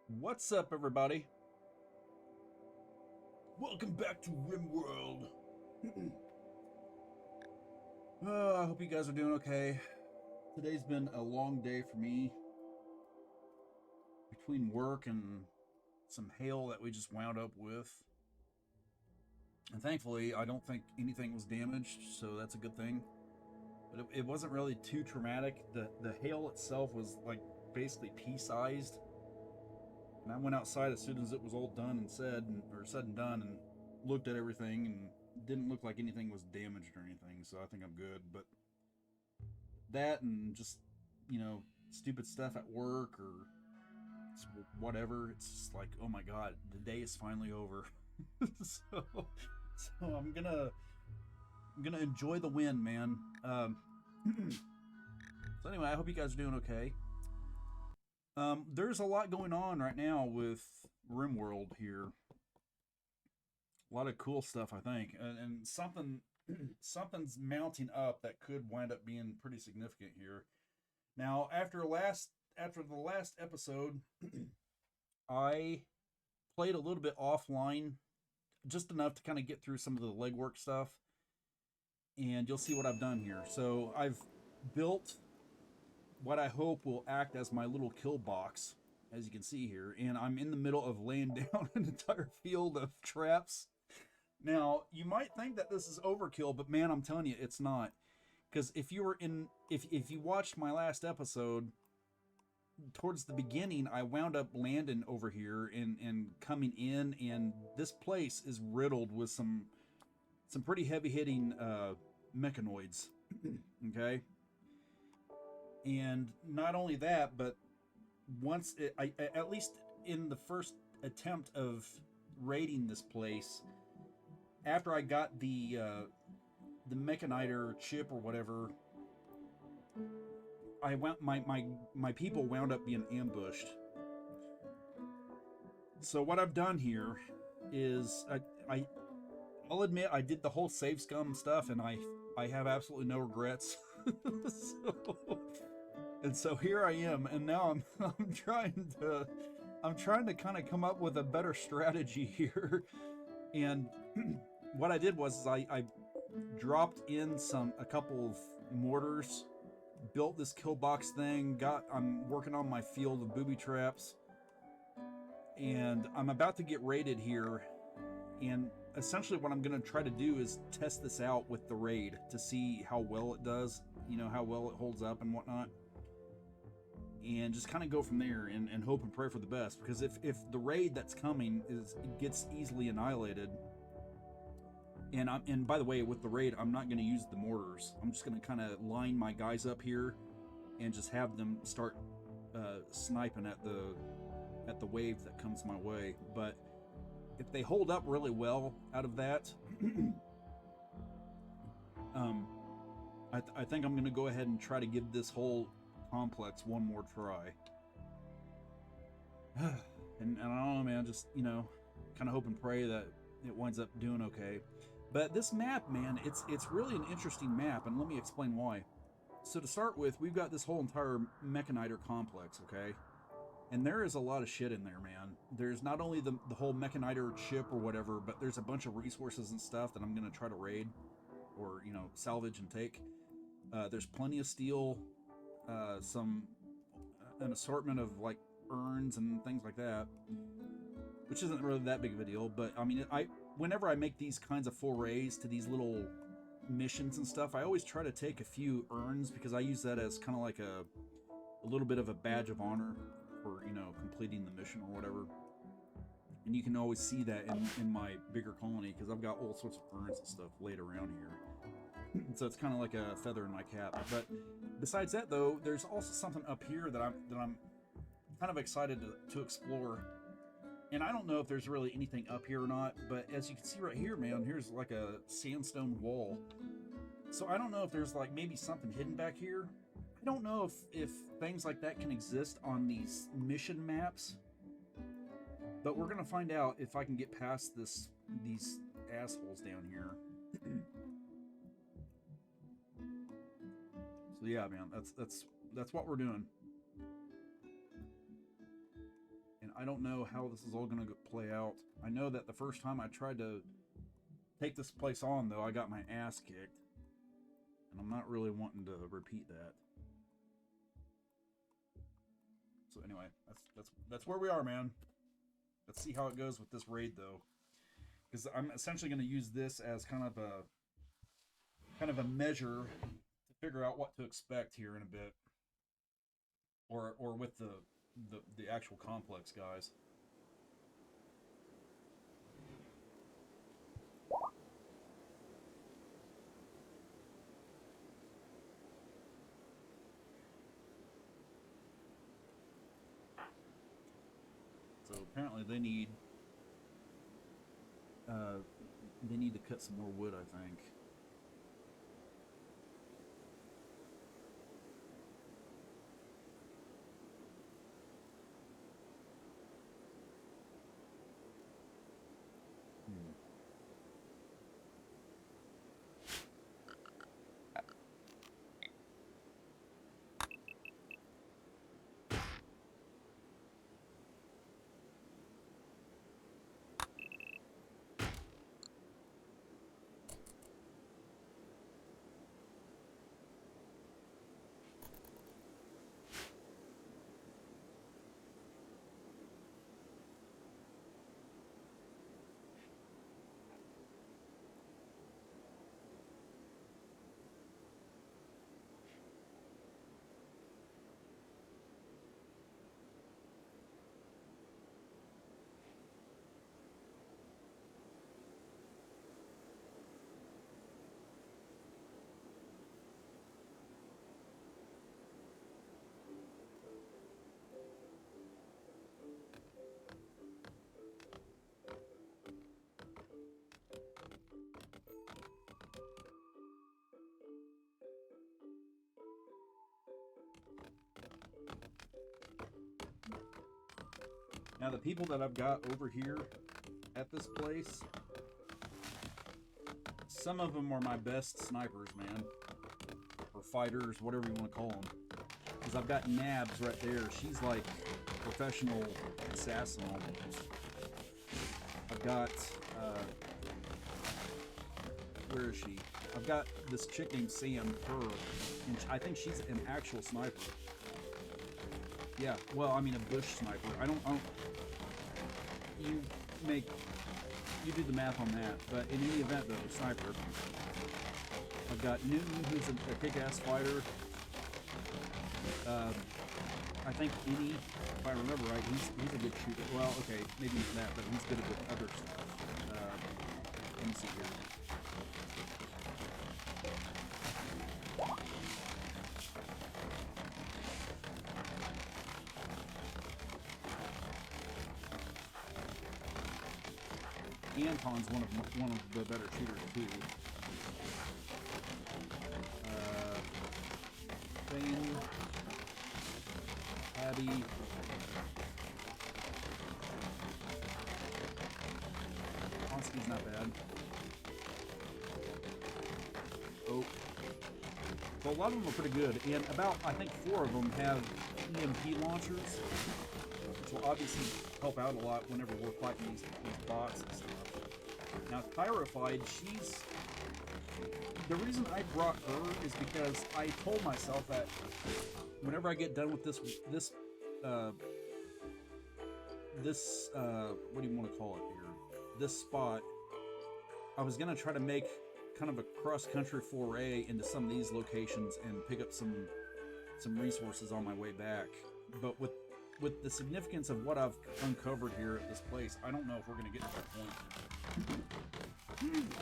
What's up, everybody? Welcome back to Rimworld. I hope you guys are doing okay. Today's been a long day for me between work and some hail that we just wound up with. And thankfully, I don't think anything was damaged, so that's a good thing. But it wasn't really too traumatic. The hail itself was like basically pea-sized. And I went outside as soon as it was all done and said and done, and looked at everything, and didn't look like anything was damaged or anything. So I think I'm good. But that and just stupid stuff at work or whatever. It's just like, oh my god, the day is finally over. so, so I'm gonna enjoy the win, man. So anyway, I hope you guys are doing okay. There's a lot going on right now with RimWorld here. A lot of cool stuff, I think, and something's mounting up that could wind up being pretty significant here. Now, after the last episode, I played a little bit offline, just enough to kind of get through some of the legwork stuff, and you'll see what I've done here. So I've built what I hope will act as my little kill box, as you can see here, and I'm in the middle of laying down an entire field of traps. Now, you might think that this is overkill, but man, I'm telling you, it's not. Because if you watched my last episode, towards the beginning, I wound up landing over here and coming in, and this place is riddled with some pretty heavy hitting mechanoids. Okay, and not only that, but I at least in the first attempt of raiding this place, after I got the Mechanitor chip or whatever, I went my people wound up being ambushed. So what I've done here is I'll admit I did the whole save scum stuff, and I have absolutely no regrets. so, and so here I am, and now I'm trying to kind of come up with a better strategy here. And what I did was I dropped in a couple of mortars, built this kill box thing. I'm working on my field of booby traps, and I'm about to get raided here. And essentially, what I'm going to try to do is test this out with the raid to see how well it does, how well it holds up and whatnot, and just kind of go from there and hope and pray for the best. Because if the raid that's coming gets easily annihilated, and by the way, with the raid, I'm not going to use the mortars. I'm just going to kind of line my guys up here and just have them start sniping at the wave that comes my way. But if they hold up really well out of that, I think I'm going to go ahead and try to give this whole complex one more try. And I don't know, man, just, kind of hope and pray that it winds up doing okay. But this map, man, it's really an interesting map, and let me explain why. So to start with, we've got this whole entire Mechanitor complex, okay? And there is a lot of shit in there, man. There's not only the whole Mechanitor chip or whatever, but there's a bunch of resources and stuff that I'm going to try to raid or, salvage and take. There's plenty of steel, an assortment of, like, urns and things like that, which isn't really that big of a deal. But, I mean, whenever I make these kinds of forays to these little missions and stuff, I always try to take a few urns, because I use that as kind of like a little bit of a badge of honor for, completing the mission or whatever. And you can always see that in my bigger colony, because I've got all sorts of urns and stuff laid around here. So it's kind of like a feather in my cap. But besides that, though, there's also something up here that I'm kind of excited to explore. And I don't know if there's really anything up here or not, but as you can see right here, man, here's like a sandstone wall. So I don't know if there's like maybe something hidden back here. I don't know if things like that can exist on these mission maps, but we're gonna find out if I can get past these assholes down here. So yeah, man, that's what we're doing. And I don't know how this is all going to play out. I know that the first time I tried to take this place on, though, I got my ass kicked. And I'm not really wanting to repeat that. So anyway, that's where we are, man. Let's see how it goes with this raid, though. Because I'm essentially going to use this as kind of a measure to figure out what to expect here in a bit. Or with the actual complex guys. So apparently they need to cut some more wood, I think. Now the people that I've got over here at this place, some of them are my best snipers, man. Or fighters, whatever you want to call them. Because I've got Nabs right there. She's like a professional assassin almost. I've got, where is she? I've got this chick named Sam, her, and I think she's an actual sniper. Yeah, well, I mean a bush sniper. I don't you do the math on that, but in any event, though, sniper. I've got Newton, who's a kick-ass fighter. I think Innie, if I remember right, he's a good shooter. Well, okay, maybe not that, but he's good at other stuff. Let me see here. Anton's one of the better shooters too. Thane, Abby, Honski's not bad. Oh, so a lot of them are pretty good, and about I think 4 of them have EMP launchers, which will obviously help out a lot whenever we're fighting these bots and stuff. Now, Pyrified, she's... The reason I brought her is because I told myself that whenever I get done with this what do you want to call it here? This spot, I was going to try to make kind of a cross-country foray into some of these locations and pick up some resources on my way back. But with the significance of what I've uncovered here at this place, I don't know if we're going to get to that point.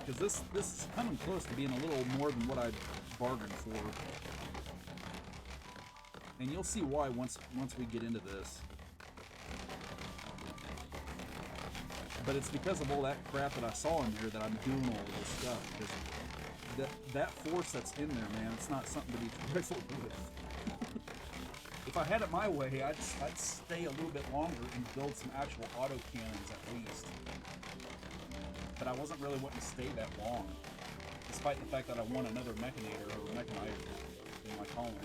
Because this is coming close to being a little more than what I bargained for. And you'll see why once we get into this. But it's because of all that crap that I saw in here that I'm doing all of this stuff. Because that force that's in there, man, it's not something to be trifled with. If I had it my way, I'd stay a little bit longer and build some actual auto cannons at least. But I wasn't really wanting to stay that long, despite the fact that I want another Mechanitor or Mechanitor in my colony.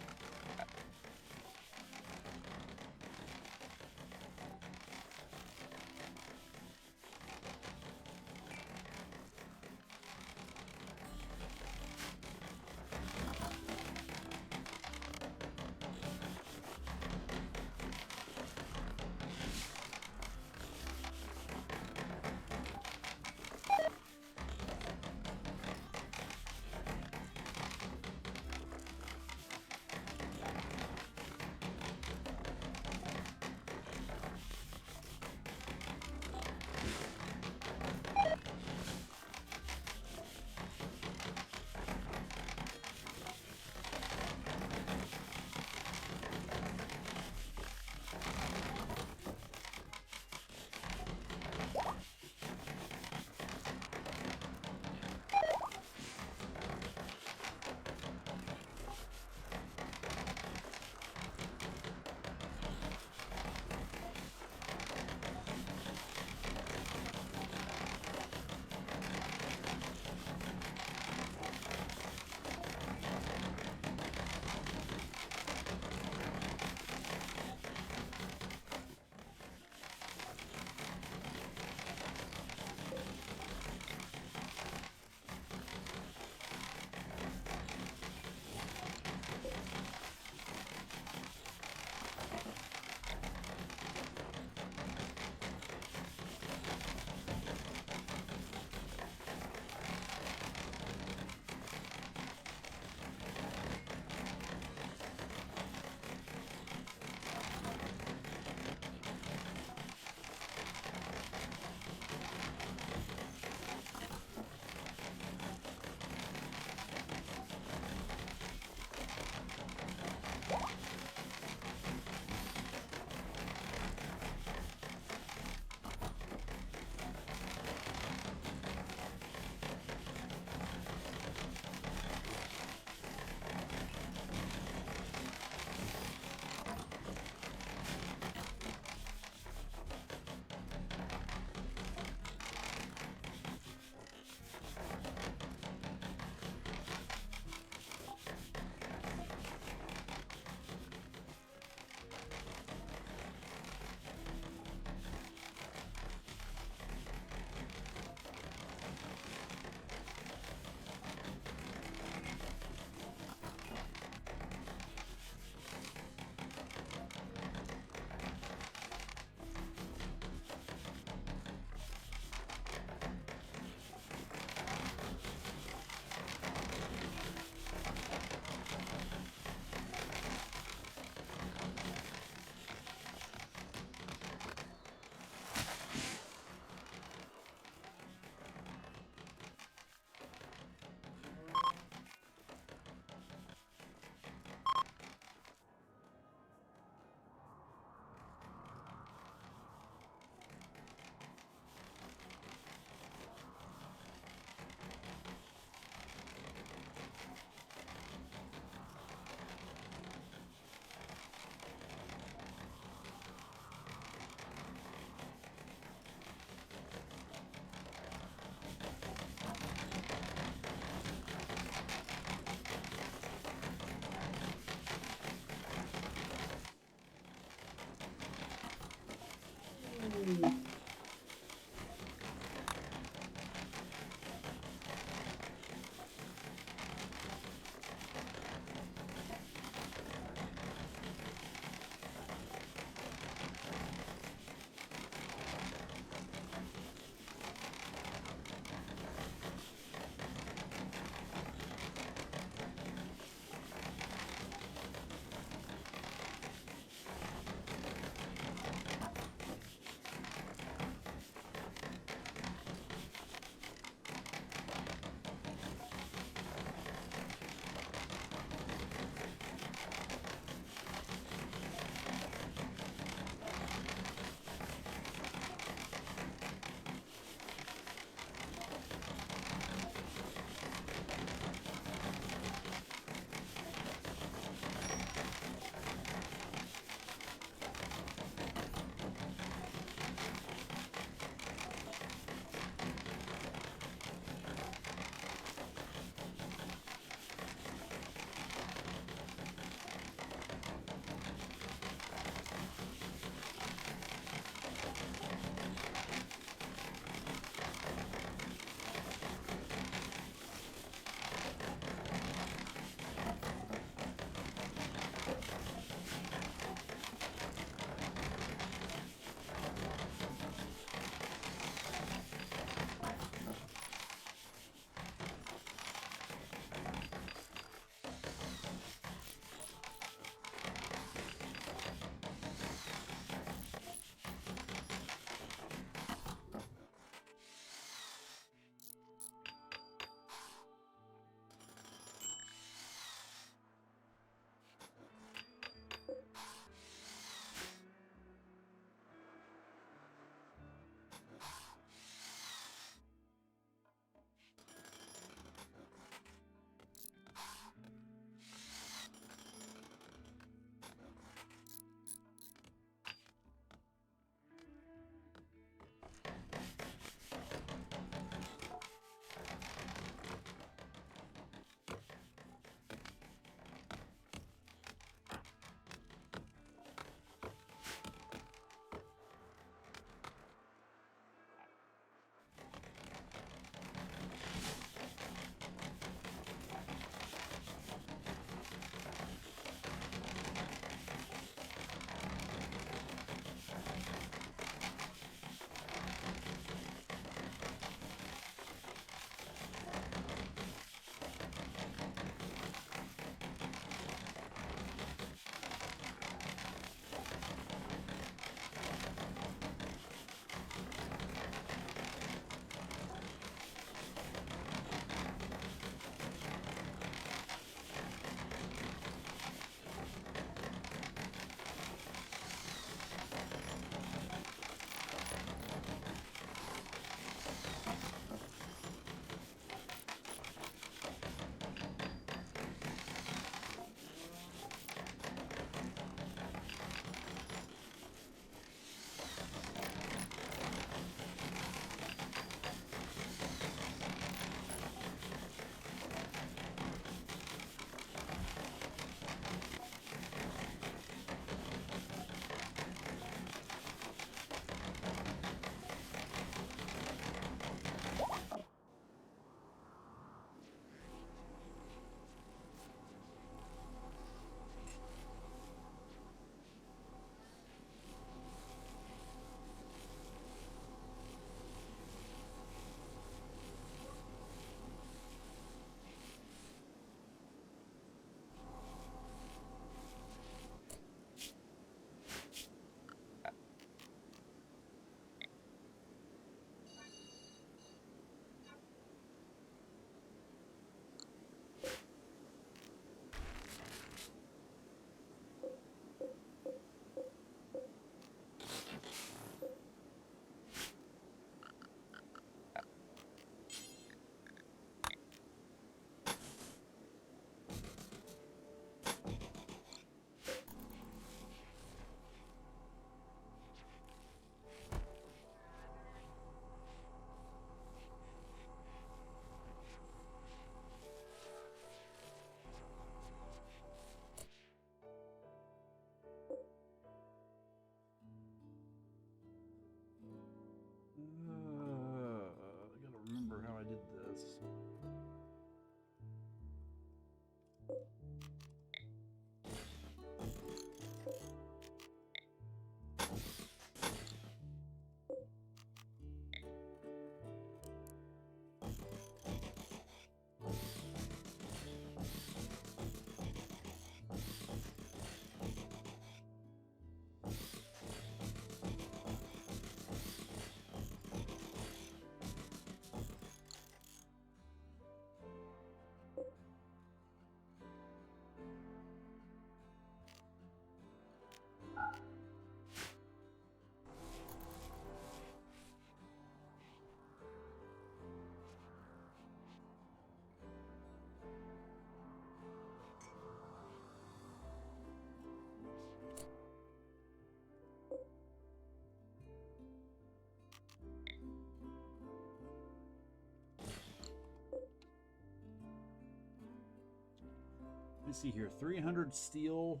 me see here. 300 steel,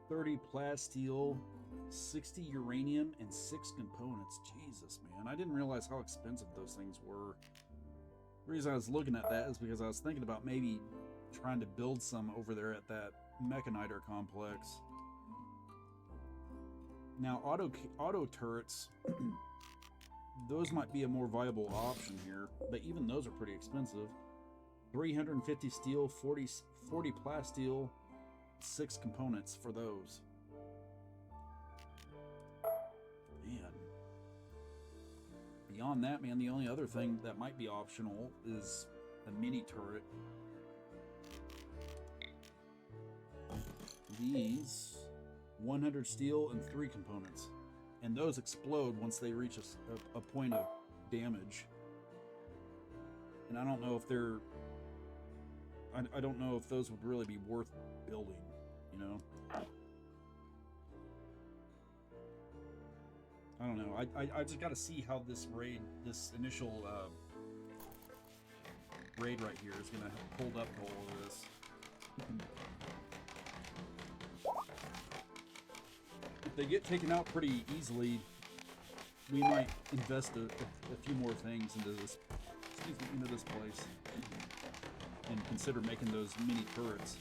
30 plasteel, 60 uranium, and 6 components. Jesus, man. I didn't realize how expensive those things were. The reason I was looking at that is because I was thinking about maybe trying to build some over there at that Mechanitor complex. Now, auto turrets, those might be a more viable option here, but even those are pretty expensive. 350 steel, 40 plasteel, 6 components for those. Man. Beyond that, man, the only other thing that might be optional is a mini turret. These 100 steel and 3 components, and those explode once they reach a point of damage. And I don't know if they're I don't know if those would really be worth building, you know. I don't know. I just got to see how this initial raid right here is gonna hold up to all of this. If they get taken out pretty easily, we might invest a few more things into this place and consider making those mini turrets.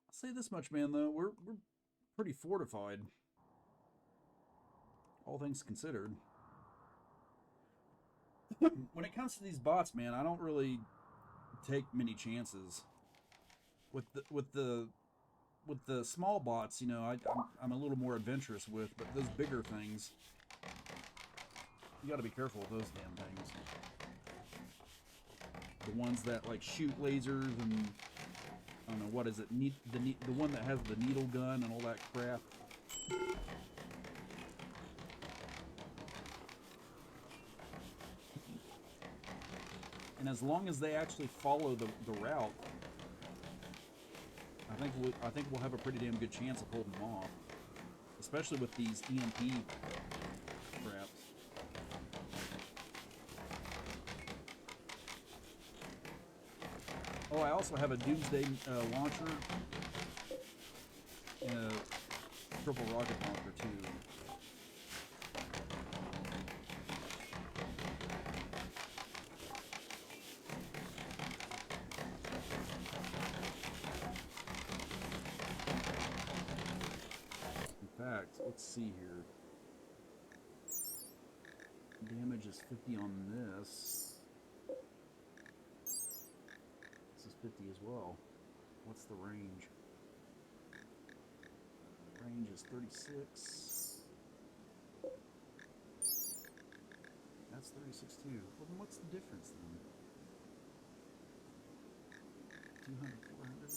I'll say this much, man, though, we're pretty fortified, all things considered. When it comes to these bots, man, I don't really take many chances with the small bots. You know, I'm a little more adventurous with, but those bigger things, you got to be careful with those damn things. The ones that like shoot lasers and I don't know what is it, the one that has the needle gun and all that crap. And as long as they actually follow the route, I think we'll have a pretty damn good chance of holding them off, especially with these EMP traps. Oh, I also have a Doomsday launcher and a triple rocket launcher too. In fact, let's see here. Damage is 50 on this. This is 50 as well. What's the range? Range is 36. That's 36 too. Well, then what's the difference then? 200, 400?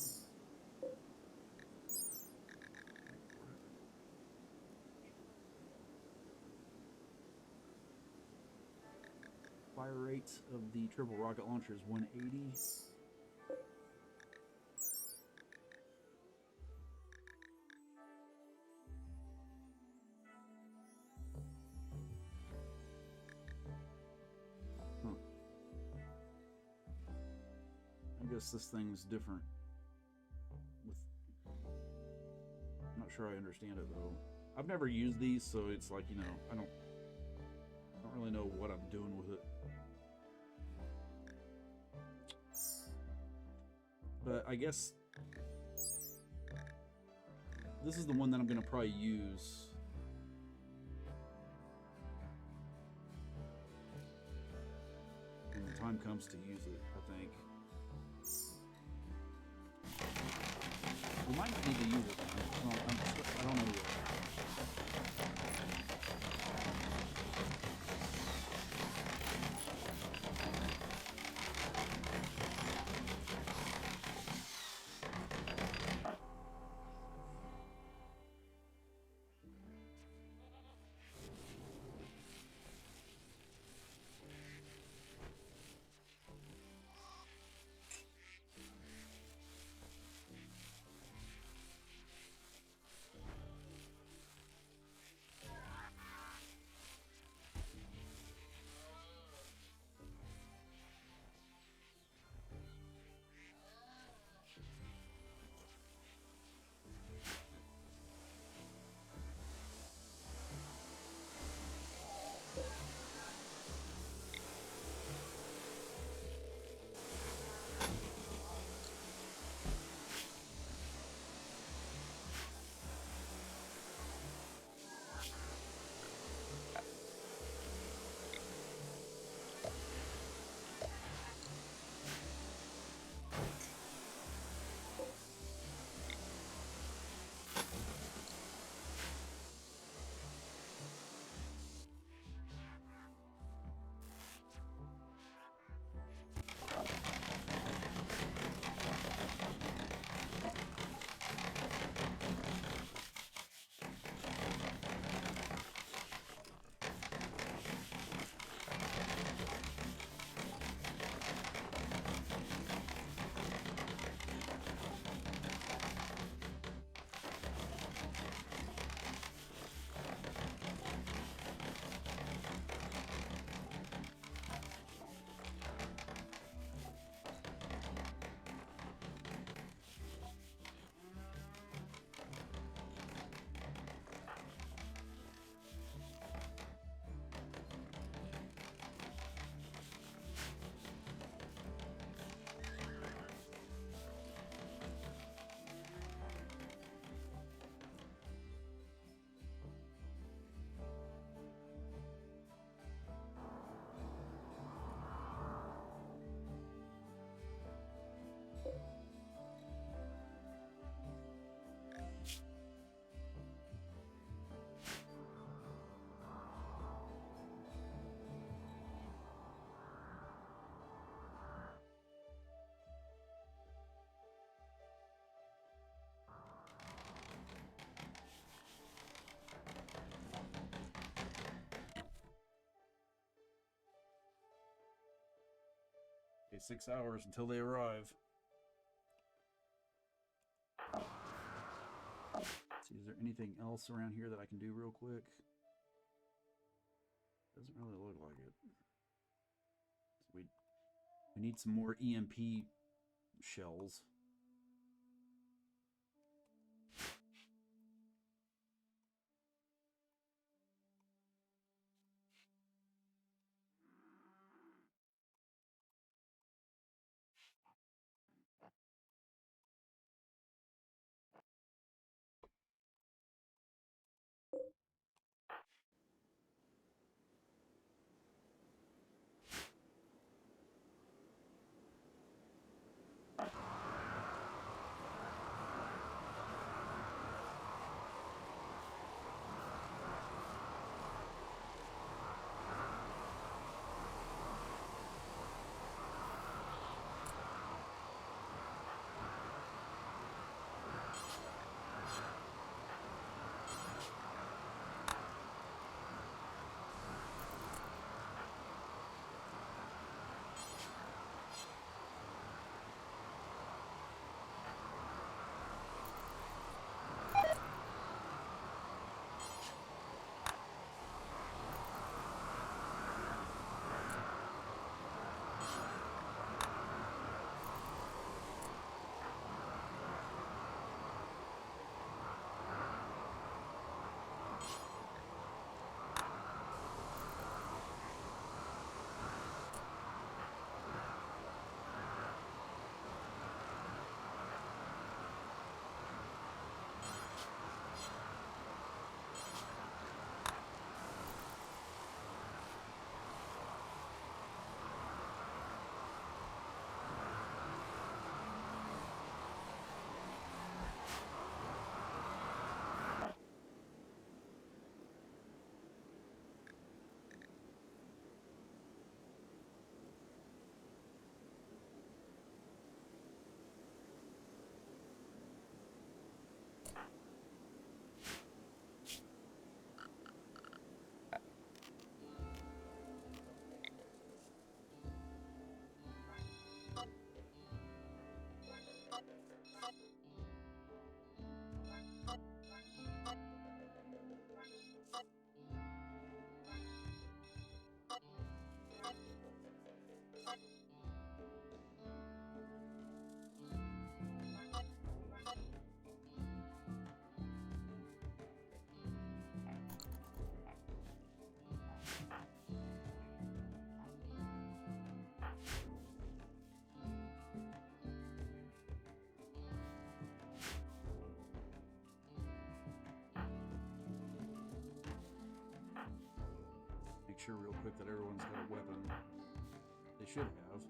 Fire rate of the triple rocket launcher is 180. guess this thing's different. I'm not sure I understand it though. I've never used these, so it's like, you know, I don't really know what I'm doing with it. But I guess this is the one that I'm gonna probably use. When the time comes to use it, I think. We might not need to use it. I don't know yet. Okay, 6 hours until they arrive. Let's see, is there anything else around here that I can do real quick? Doesn't really look like it. So we need some more EMP shells. sure real quick that everyone's got a weapon. They should have.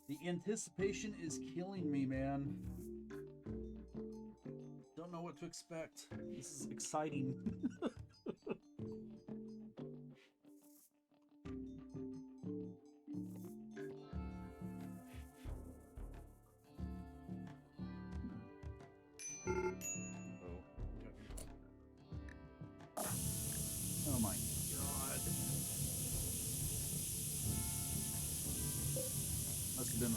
The anticipation is killing me, man. Don't know what to expect. This is exciting. Oh my god. Must have been a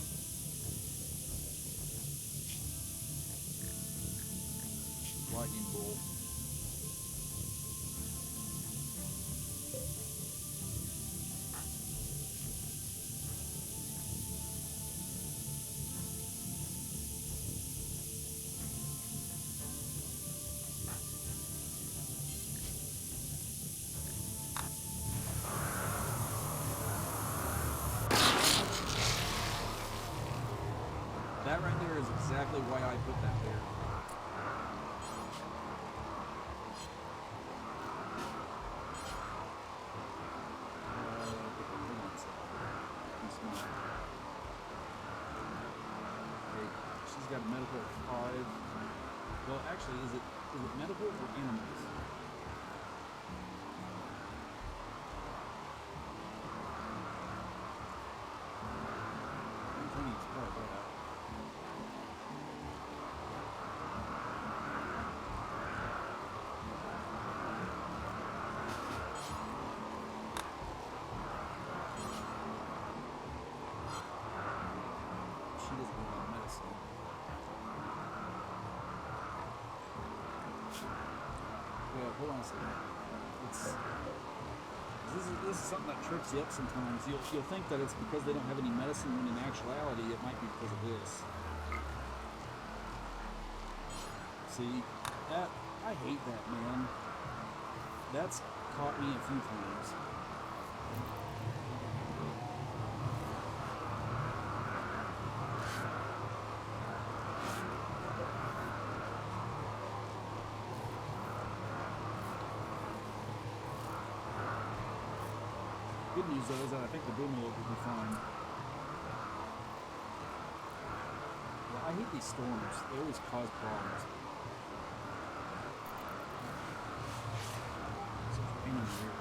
lightning bolt. That right there is exactly why I put that there. Okay, she's got medical 5. Well, actually, is it medical or animals? I'm thinking it's part of that. She doesn't have any medicine. Well, hold on a second. This is something that trips you up sometimes. You'll think that it's because they don't have any medicine, when in actuality it might be because of this. See, that I hate that, man. That's caught me a few times. Good news though is that I think the boom will be fine. Yeah, I hate these storms. They always cause problems. Such a pain in the rear.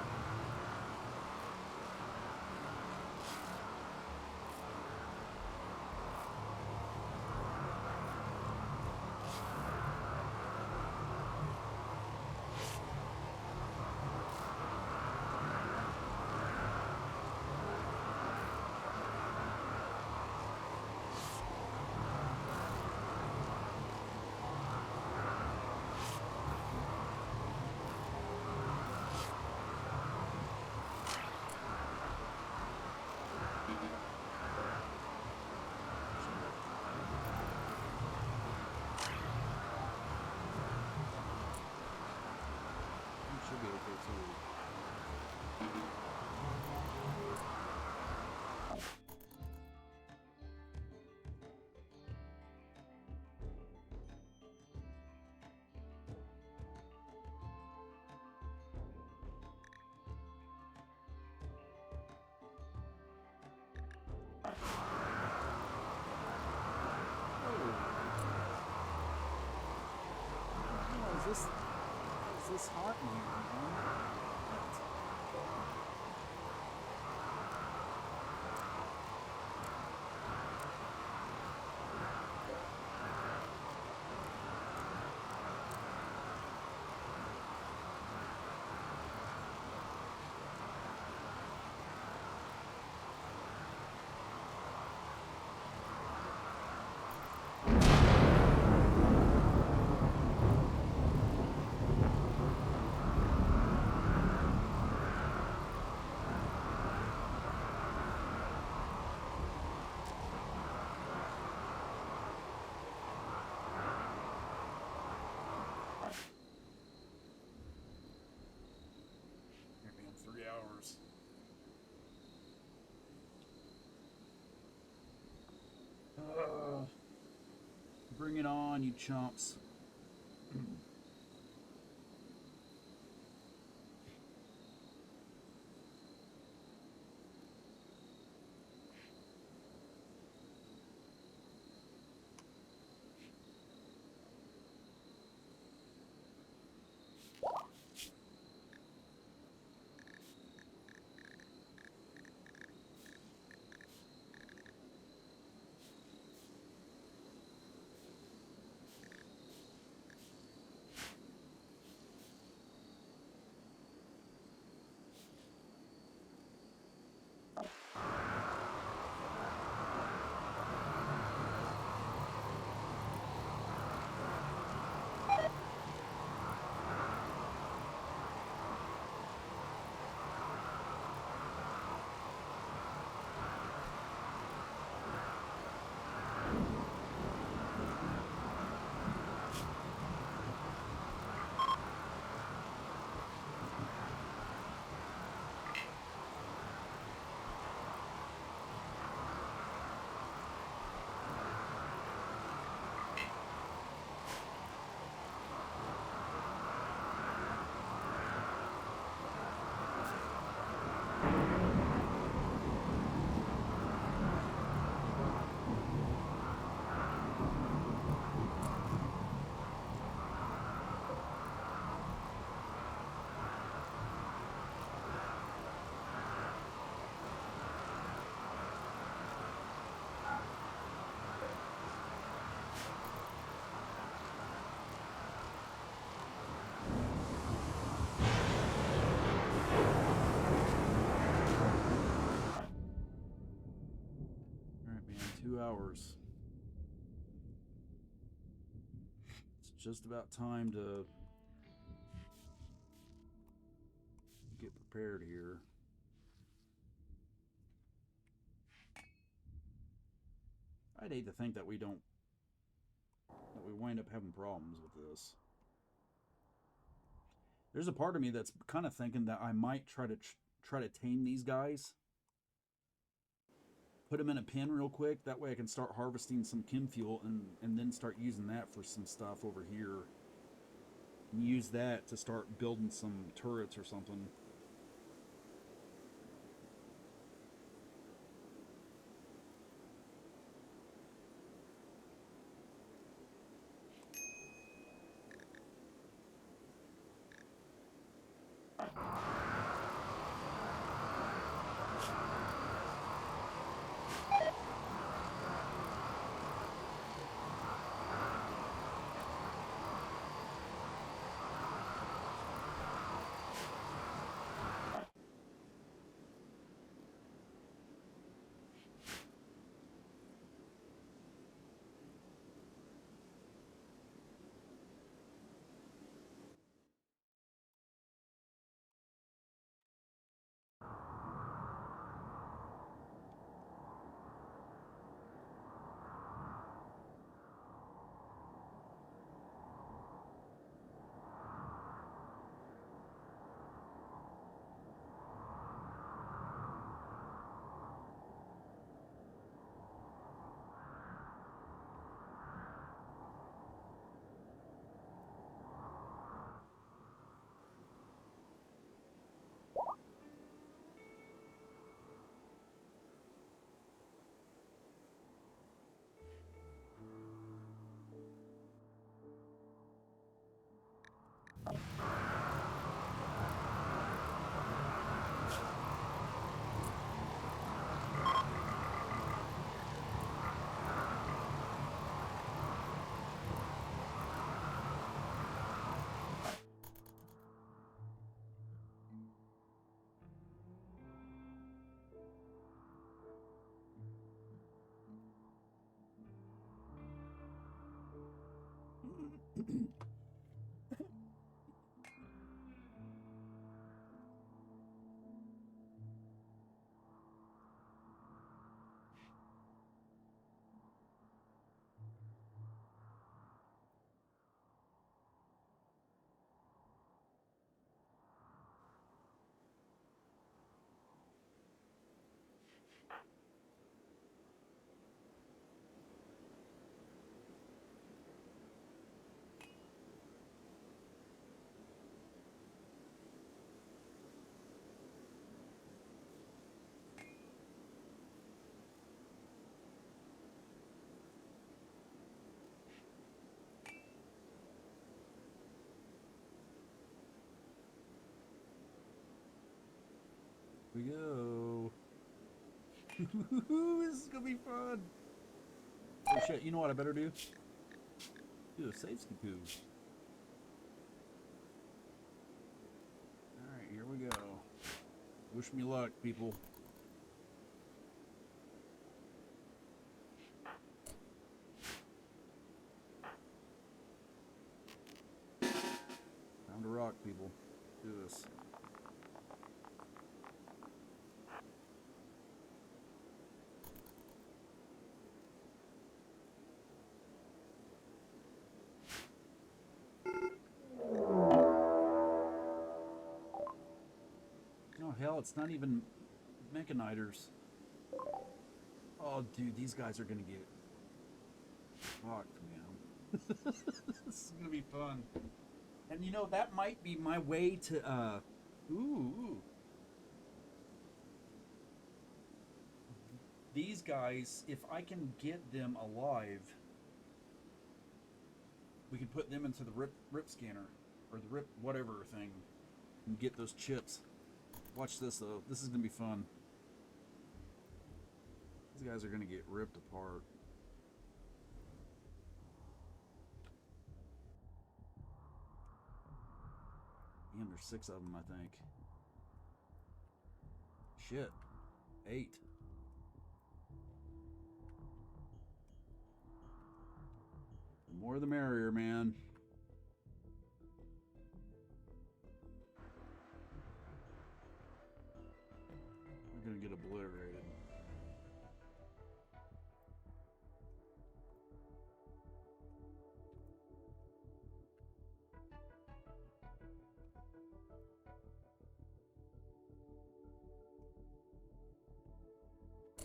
Should be okay too. Is this hot in here, man? Bring it on, you chumps. Alright, man, 2 hours. It's just about time to get prepared here. I'd hate to think that we wind up having problems with this. There's a part of me that's kind of thinking that I might try to tame these guys. Put them in a pen real quick. That way I can start harvesting some chem fuel and then start using that for some stuff over here. And use that to start building some turrets or something. we go. This is gonna be fun. Oh shit, you know what I better do? Do a save skipoo. Alright, here we go. Wish me luck, people. Time to rock, people. Do this. Oh hell, it's not even Mechanitors. Oh dude, these guys are gonna get fucked, man. This is gonna be fun. And you know, that might be my way to ooh. These guys, if I can get them alive, we can put them into the rip scanner or the rip whatever thing and get those chips. Watch this though. This is gonna be fun. These guys are gonna get ripped apart. Man, there's 6 of them, I think. Shit. 8. The more the merrier, man. We're gonna get obliterated.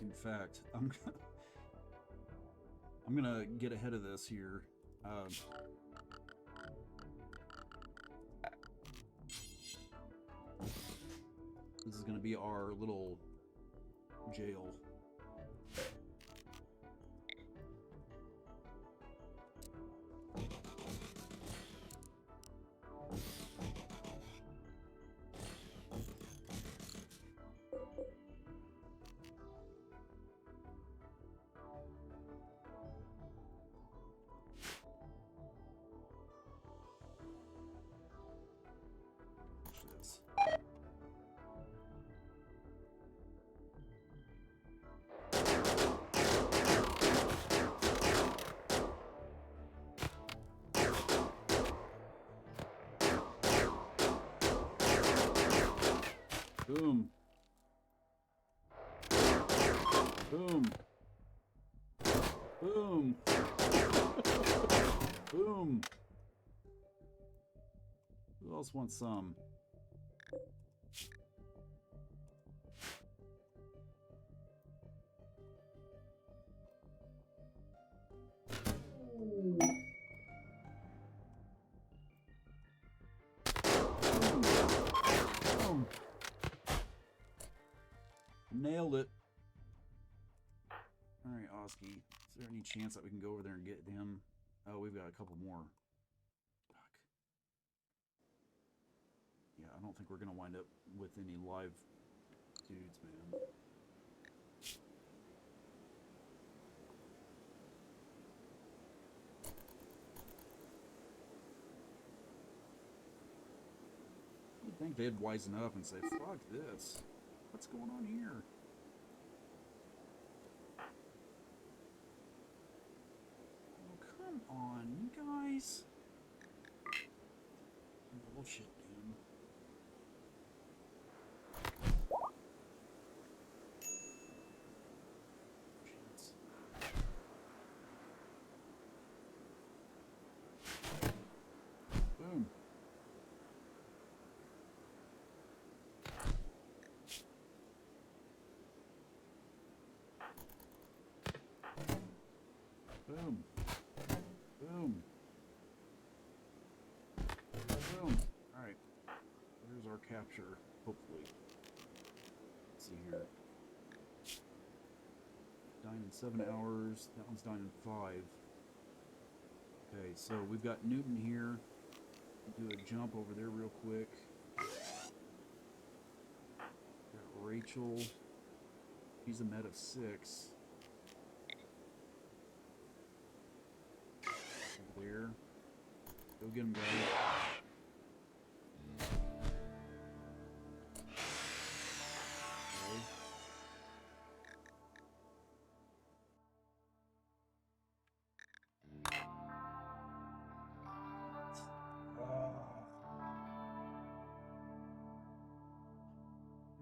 In fact, I'm gonna get ahead of this here. This is gonna be our little jail. Boom. Boom. Boom. Boom. Who else wants some? Boom. Nailed it. Alright, Oski. Is there any chance that we can go over there and get him? Oh, we've got a couple more. Fuck. Yeah, I don't think we're going to wind up with any live dudes, man. You'd think they'd wisen up and say, fuck this. What's going on here? Come on, you guys. Bullshit, dude. Chance. Boom. Boom. Boom. Boom. Alright. There's our capture, hopefully. Let's see here. Dying in 7 hours. That one's dying in 5. Okay, so we've got Newton here. Do a jump over there real quick. Got Rachel. She's a med of 6. Over there. Go get him, guys. Okay.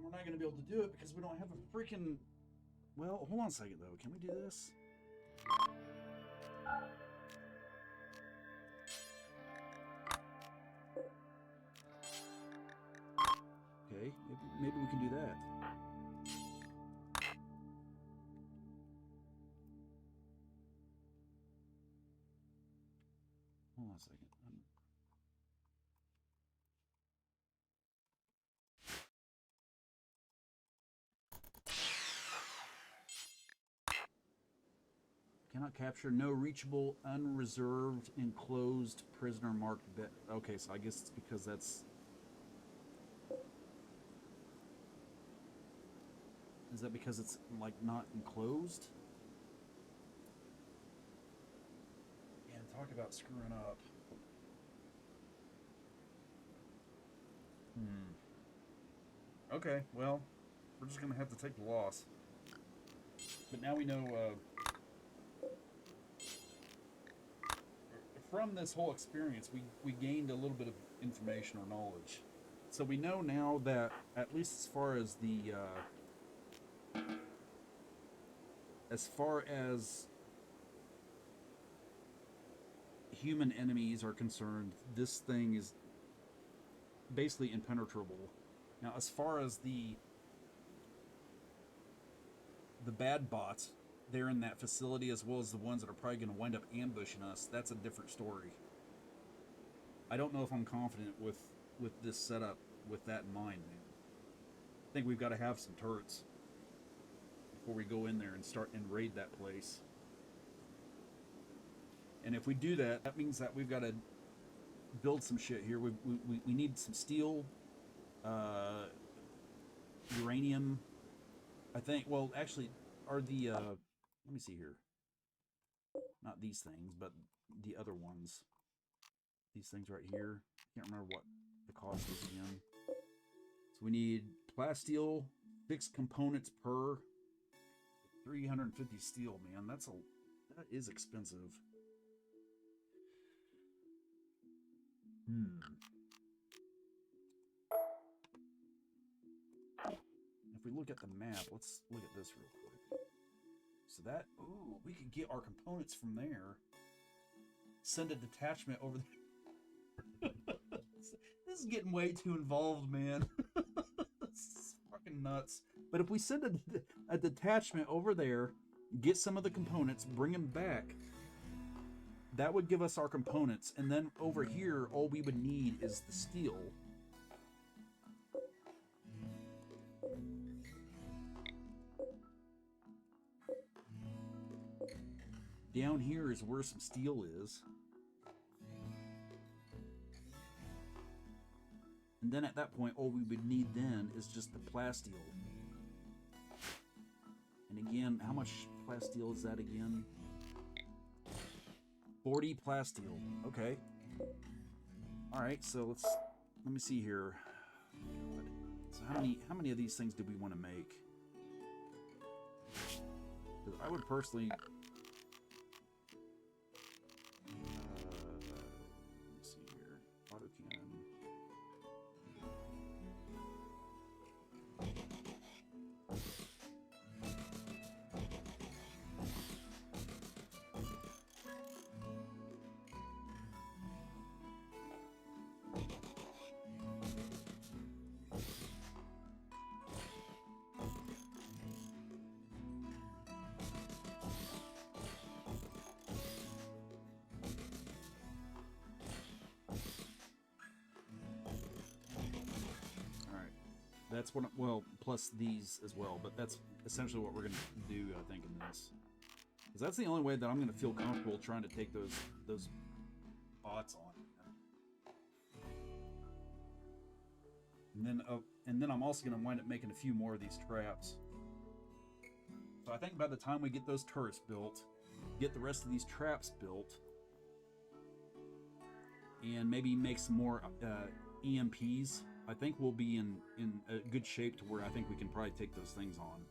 We're not going to be able to do it because we don't have a freaking... Well, hold on a second, though. Can we do this? Okay, maybe we can do that. Hold on a second. Cannot capture no reachable, unreserved, enclosed prisoner marked bed. Okay, so I guess it's because that's... Is that because it's, like, not enclosed? Man, talk about screwing up. Okay, well, we're just gonna have to take the loss. But now we know, from this whole experience, we gained a little bit of information or knowledge. So we know now that, at least as far as the, human enemies are concerned, this thing is basically impenetrable. Now, as far as the bad bots, they're in that facility, as well as the ones that are probably going to wind up ambushing us. That's a different story. I don't know if I'm confident with this setup with that in mind, man. I think we've got to have some turrets before we go in there and start and raid that place. And if we do that, that means that we've got to build some shit here. We need some steel, uranium. I think, well, actually, are the, let me see here. Not these things, but the other ones. These things right here. Can't remember what the cost is again. So we need plasteel, 6 components per 350 steel, man. That is expensive. If we look at the map, let's look at this real quick. So that, ooh, we could get our components from there. Send a detachment over there. This is getting way too involved, man. This is fucking nuts. But if we send a detachment over there, get some of the components, bring them back, that would give us our components. And then over here, all we would need is the steel. Down here is where some steel is. And then at that point, all we would need then is just the plasteel. And again, how much plasteel is that again? 40 plasteel. Okay. Alright, so let me see here. God. So how many of these things do we want to make? Because I would personally... That's what, well, plus these as well, but that's essentially what we're going to do, I think, in this. Because that's the only way that I'm going to feel comfortable trying to take those bots on. And then And then I'm also going to wind up making a few more of these traps. So I think by the time we get those turrets built, get the rest of these traps built, and maybe make some more EMPs, I think we'll be in a good shape to where I think we can probably take those things on.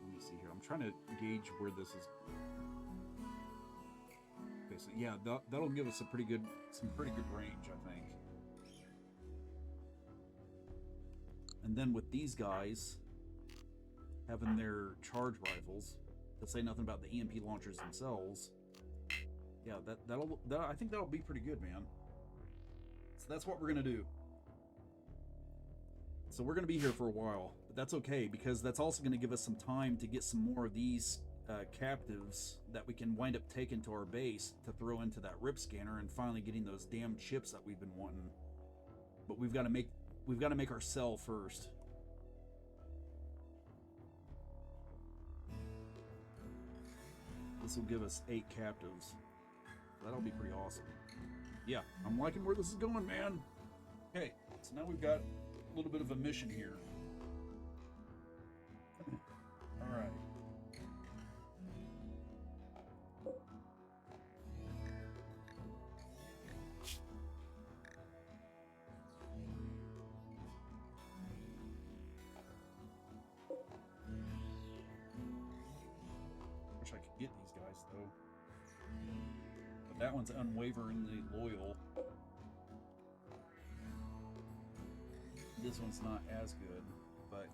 Let me see here. I'm trying to gauge where this is. Okay, so yeah, that'll give us some pretty good range, I think. And then with these guys having their charge rifles, to say nothing about the EMP launchers themselves, yeah, I think that'll be pretty good, man. So that's what we're gonna do. So we're gonna be here for a while, but that's okay, because that's also gonna give us some time to get some more of these captives that we can wind up taking to our base to throw into that rip scanner and finally getting those damn chips that we've been wanting. But we've got to make our cell first. This will give us 8 captives. That'll be pretty awesome. Yeah, I'm liking where this is going, man. Okay, so now we've got a little bit of a mission here. All right. Wish I could get these guys, though. But that one's unwaveringly loyal. This one's not as good, but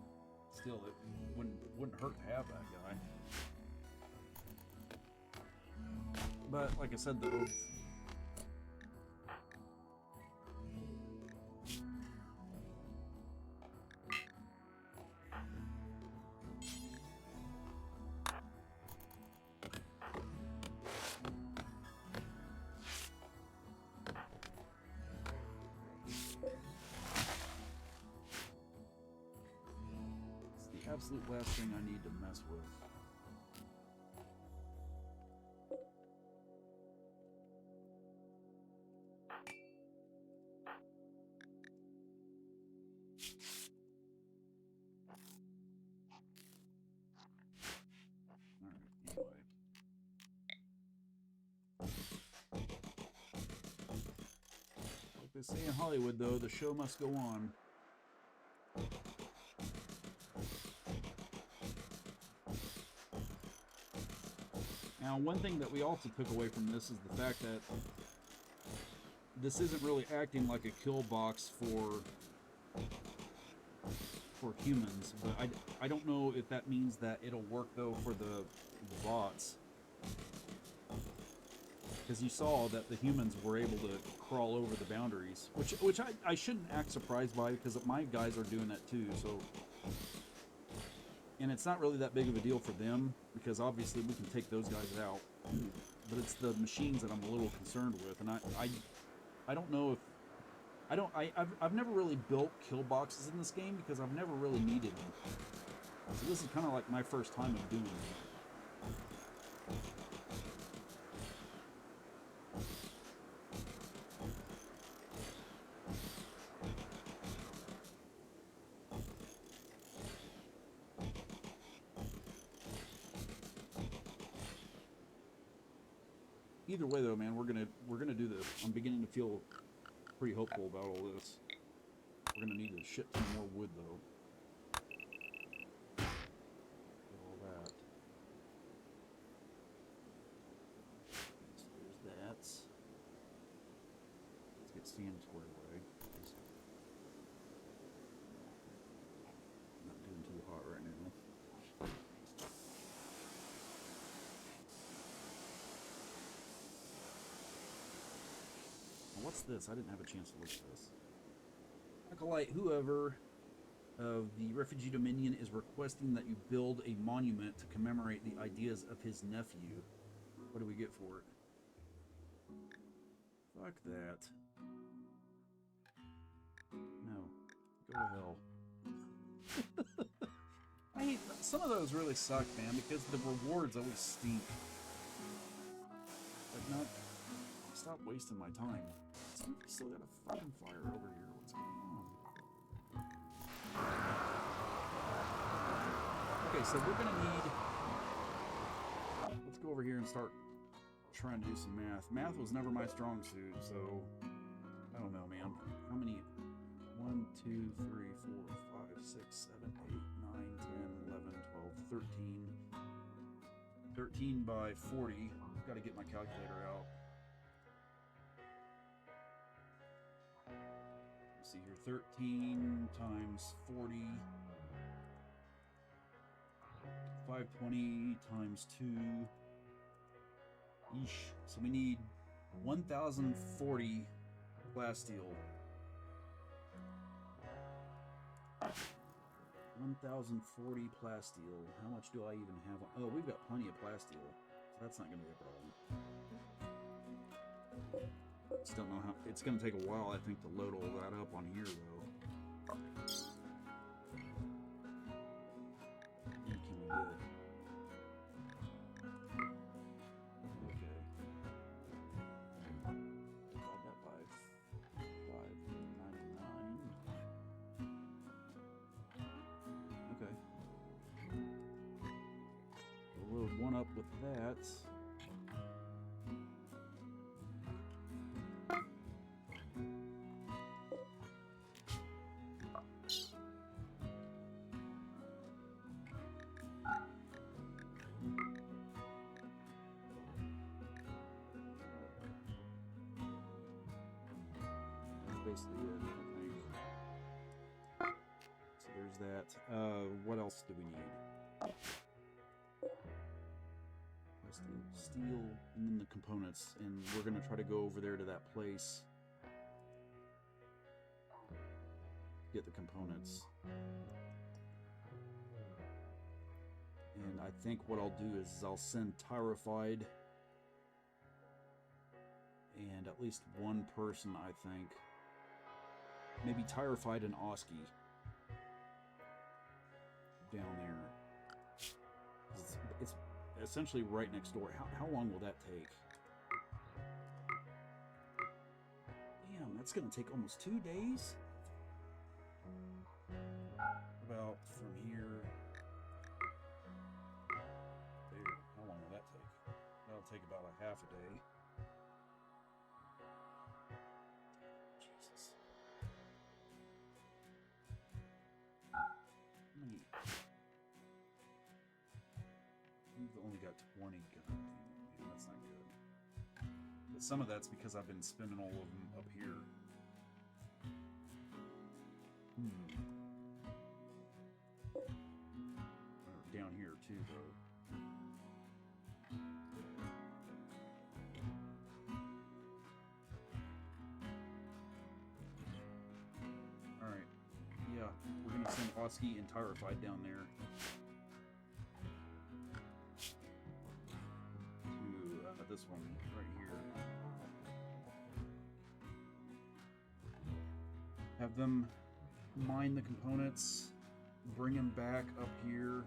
still, it wouldn't hurt to have that guy. But like I said, though, it's the absolute last thing I need to mess with. They say in Hollywood, though, the show must go on. Now, one thing that we also took away from this is the fact that this isn't really acting like a kill box for humans, but I don't know if that means that it'll work, though, for the bots. Because you saw that the humans were able to crawl over the boundaries, which I shouldn't act surprised by, because my guys are doing that too. So, and it's not really that big of a deal for them, because obviously we can take those guys out. But it's the machines that I'm a little concerned with, and I don't know if I've never really built kill boxes in this game because I've never really needed them. So this is kind of like my first time of doing it. Either way, though, man, we're gonna do this. I'm beginning to feel pretty hopeful about all this. We're gonna need a shit ton more wood, though. All that. So there's that. Let's get sand squared away. Not doing too hot right now. What's this? I didn't have a chance to look at this. Acolyte, whoever of the Refugee Dominion is requesting that you build a monument to commemorate the ideas of his nephew. What do we get for it? Fuck that. No. Go to hell. I some of those really suck, man, because the rewards always stink. Like, not... Stop wasting my time. Somebody's still got a fucking fire over here. What's going on? Okay, so we're gonna need... Let's go over here and start trying to do some math. Math was never my strong suit, so... I don't know, man. How many... 1, 2, 3, 4, 5, 6, 7, 8, 9, 10, 11, 12, 13. 13 by 40. Gotta get my calculator out. Let's see here. 13 times 40. 520 times 2. Yeesh. So we need 1,040 plasteel. 1,040 plasteel. How much do I even have? Oh, we've got plenty of plasteel. So that's not going to be a problem. Just don't know how. It's going to take a while, I think, to load all that up on here, though. What can we get? Okay. Divide that by 599. Okay. We'll load one up with that. Basically it, I think. So there's that. What else do we need? Steel, and then the components. And we're going to try to go over there to that place. Get the components. And I think what I'll do is I'll send Tyrified and at least one person, I think. Maybe Tyrified and Oski down there. It's essentially right next door. How long will that take? Damn, that's going to take almost 2 days? About from here... There. How long will that take? That'll take about a half a day. We've only got 20 gun. Man, that's not good. But some of that's because I've been spending all of them up here. Down here too, though. Alright. Yeah, we're gonna send Oski and Tyrified down there. This one right here. Have them mine the components, bring them back up here,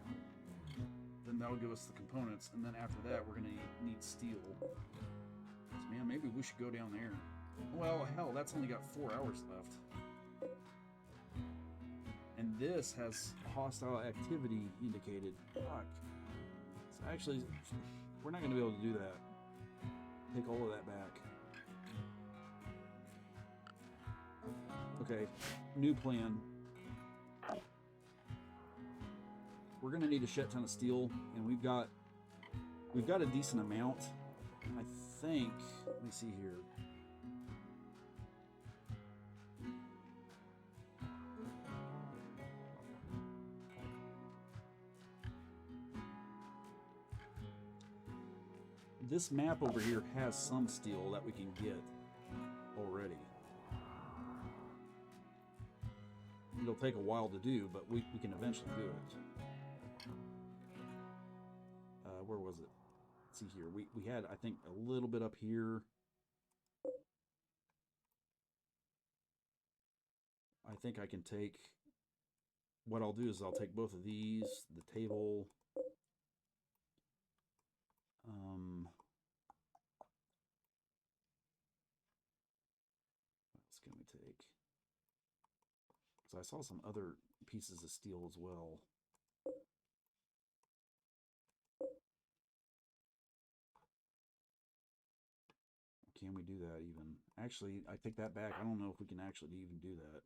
then that'll give us the components, and then after that we're gonna need steel. So, man, maybe we should go down there. Well, hell, that's only got 4 hours left. And this has hostile activity indicated. Fuck. So actually, we're not gonna be able to do that. Take all of that back. Okay, new plan. We're gonna need a shit ton of steel, and we've got a decent amount. I think. Let me see here. This map over here has some steel that we can get already. It'll take a while to do, but we can eventually do it. Where was it? Let's see here. We had, I think, a little bit up here. I think I can take what I'll do is I'll take both of these, the table. What else can we take? So I saw some other pieces of steel as well. Can we do that even? Actually, I take that back. I don't know if we can actually even do that.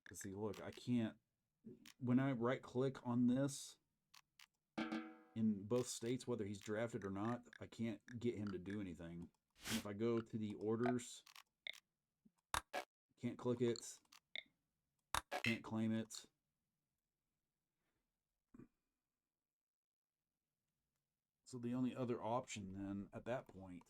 Because see, look, I can't... When I right-click on this, in both states, whether he's drafted or not, I can't get him to do anything. And if I go to the orders, can't click it, can't claim it. So the only other option then at that point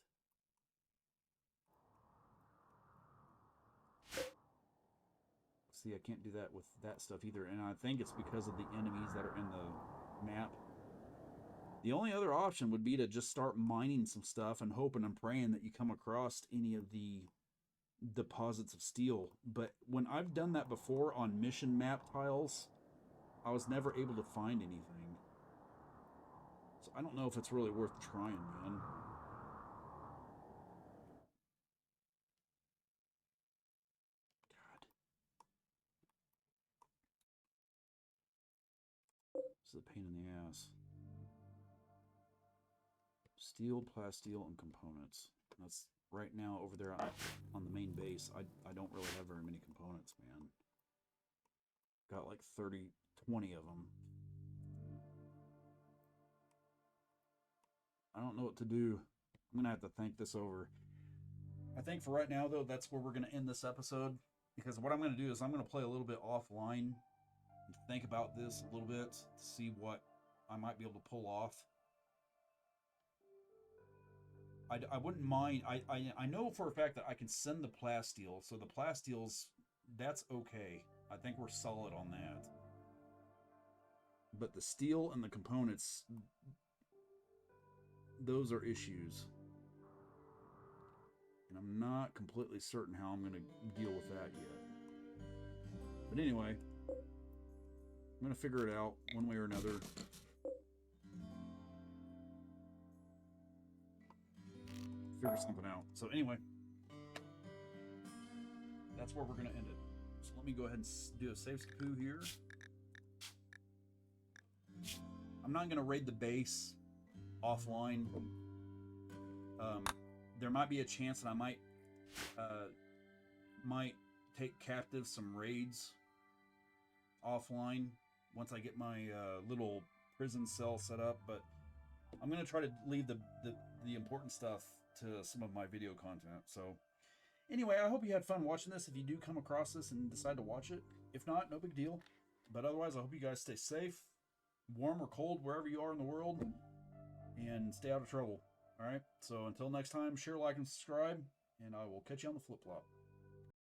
see, I can't do that with that stuff either, and I think it's because of the enemies that are in the map. The only other option would be to just start mining some stuff and hoping and praying that you come across any of the deposits of steel. But when I've done that before on mission map tiles, I was never able to find anything. So I don't know if it's really worth trying, man. God. This is a pain in the ass. Steel, plasteel, and components. That's right now over there on the main base. I don't really have very many components, man. Got like 30, 20 of them. I don't know what to do. I'm going to have to think this over. I think for right now, though, that's where we're going to end this episode. Because what I'm going to do is I'm going to play a little bit offline and think about this a little bit to see what I might be able to pull off. I wouldn't mind. I know for a fact that I can send the plasteel. So the plasteels, that's okay. I think we're solid on that. But the steel and the components, those are issues. And I'm not completely certain how I'm going to deal with that yet. But anyway, I'm going to figure it out one way or another. Figure something out. So anyway, that's where we're going to end it. So let me go ahead and do a save poo here. I'm not going to raid the base offline. There might be a chance that I might take captive some raids offline once I get my little prison cell set up, but I'm going to try to leave the important stuff to some of my video content. So anyway, I hope you had fun watching this. If you do come across this and decide to watch it, if not, no big deal. But otherwise, I hope you guys stay safe, warm or cold, wherever you are in the world, and stay out of trouble. All right, so until next time, share, like, and subscribe, and I will catch you on the flip-flop.